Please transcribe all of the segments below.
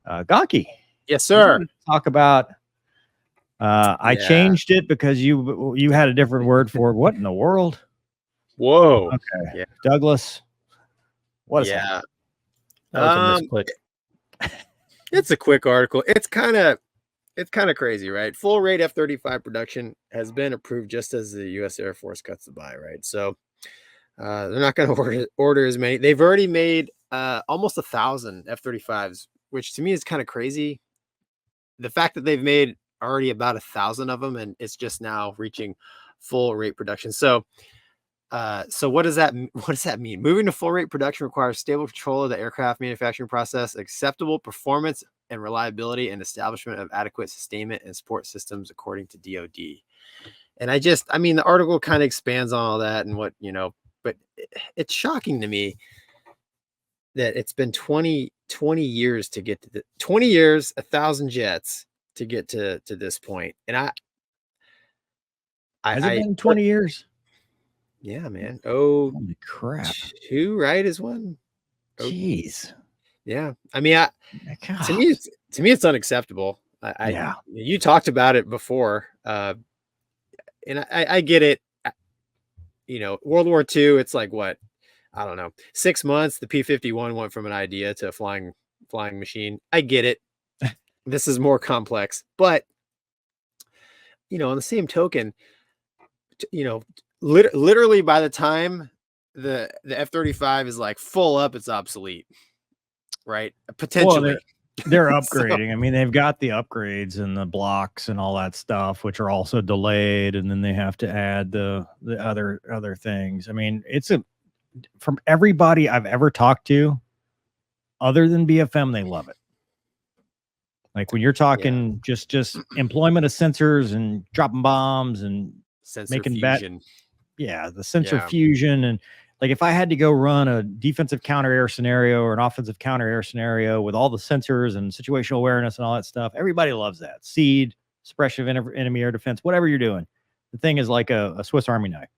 Gonky, Yes, you sir. wanted to talk about. I changed it because you had a different word for it. What in the world? Whoa. Okay, Yeah. Douglas. What is that? That was a misclick. It's a quick article. It's kind of crazy, right? Full rate F-35 production has been approved just as the U.S. Air Force cuts the buy, right? So they're not going to order as many. They've already made almost 1,000 F-35s, which to me is kind of crazy. The fact that they've made already about 1,000 of them, and it's just now reaching full rate production. So what does that mean? Moving to full rate production requires stable control of the aircraft manufacturing process, acceptable performance and reliability, and establishment of adequate sustainment and support systems according to DoD. And I mean, the article kind of expands on all that and what, but it's shocking to me that it's been 20 years to get to 20 years, 1,000 jets to get to this point. And Has it been 20 years? Yeah, man. Oh, holy crap. 2, right, is one. Jeez. Yeah. I mean, to me, it's unacceptable. You talked about it before. And I get it. World War II, it's like what? I don't know. 6 months, the P-51 went from an idea to a flying machine. I get it. This is more complex, but on the same token, literally by the time the F-35 is like full up, it's obsolete, right? Potentially. Well, they're upgrading. I mean, they've got the upgrades and the blocks and all that stuff, which are also delayed, and then they have to add the other things. I mean, from everybody I've ever talked to, other than BFM, they love it. Like when you're talking just employment of sensors and dropping bombs and sensor making fusion. The sensor fusion. And like if I had to go run a defensive counter air scenario or an offensive counter air scenario with all the sensors and situational awareness and all that stuff, everybody loves that. SEED, suppression of enemy air defense, whatever you're doing. The thing is like a Swiss Army knife.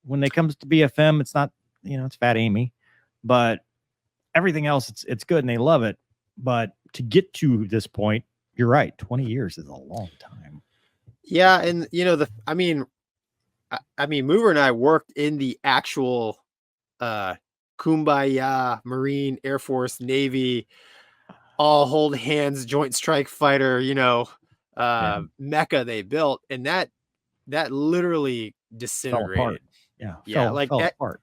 When it comes to BFM, it's not, it's Fat Amy, but everything else, it's good and they love it. But to get to this point, you're right. 20 years is a long time. Yeah. And I mean, Mover and I worked in the actual Kumbaya, Marine, Air Force, Navy, all hold hands, Joint Strike Fighter, mecca they built, and that literally disintegrated. Fell apart.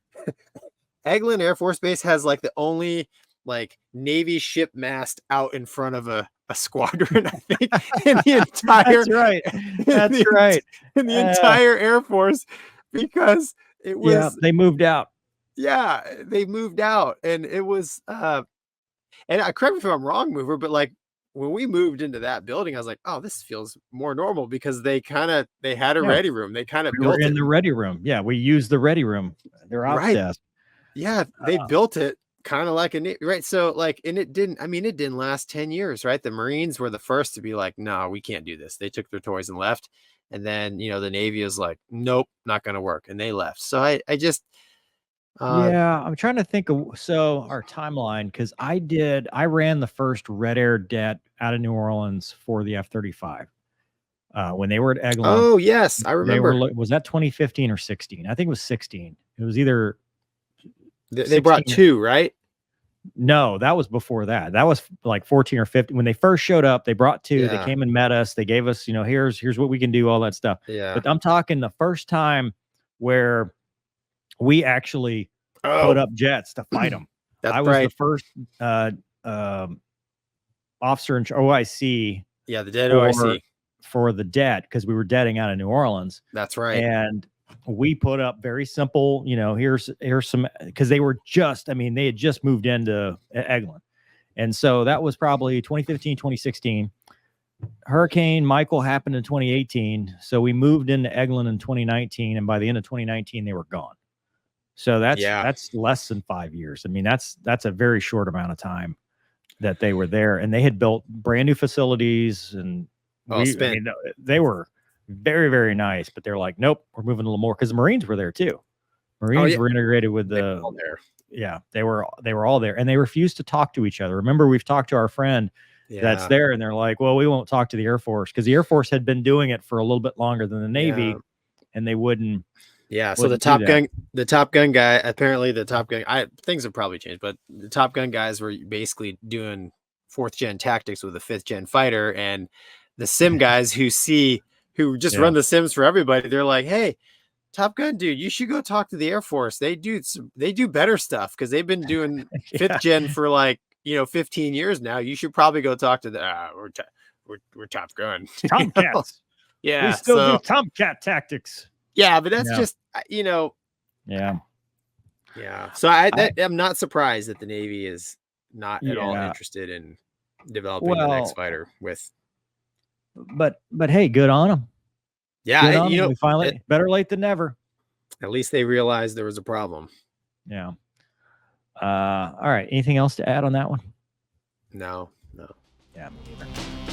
Eglin Air Force Base has like the only like Navy ship mast out in front of a squadron, I think, in the entire. That's right. In the entire Air Force, because it was. Yeah, they moved out. Yeah, they moved out, and it was. And correct me if I'm wrong, Mover, but like when we moved into that building, I was like, oh, this feels more normal because they had a ready room. They kind of built it in the ready room. Yeah, we used the ready room. They're out desk. Yeah, they built it kind of like right. So like, and it didn't last 10 years, right? The Marines were the first to be like, no, we can't do this. They took their toys and left. And then, the Navy is like, nope, not going to work. And they left. So I just, I'm trying to think of, our timeline. Cause I ran the first Red Air det out of New Orleans for the F-35. When they were at Eglin. Oh yes. I remember. Was that 2015 or 16? I think it was 16. It was either. They brought 2, right? No, that was before that. That was like 14 or 15. When they first showed up, they brought 2. Yeah. They came and met us. They gave us, here's what we can do, all that stuff. Yeah. But I'm talking the first time where we actually put up jets to fight them. I was the first officer in OIC. Yeah, the dead OIC. For the det, because we were detting out of New Orleans. That's right. And we put up very simple, here's some, because they had just moved into Eglin. And so that was probably 2015, 2016. Hurricane Michael happened in 2018. So we moved into Eglin in 2019. And by the end of 2019, they were gone. So that's less than 5 years. I mean, that's a very short amount of time that they were there. And they had built brand new facilities and they were very, very nice, but they're like, nope, we're moving a little more, because the Marines were there too. Marines were integrated with the. All there. Yeah, they were all there, and they refused to talk to each other. Remember, we've talked to our friend that's there, and they're like, well, we won't talk to the Air Force, because the Air Force had been doing it for a little bit longer than the Navy, and they wouldn't. Yeah, so the Top Gun guy, apparently things have probably changed, but the Top Gun guys were basically doing 4th gen tactics with a 5th gen fighter, and the sim guys who just run the sims for everybody, they're like, hey, Top Gun dude, you should go talk to the Air Force. They do better stuff, because they've been doing 5th gen for 15 years now. You should probably go talk to we're Top Gun. Tomcats. Yeah, we still do Tomcat tactics. Yeah, but that's just Yeah. So I'm not surprised that the Navy is not at all interested in developing the next fighter with. But hey, good on them. Yeah, we finally better late than never. At least they realized there was a problem. Yeah. All right. Anything else to add on that one? No. Yeah. Me neither.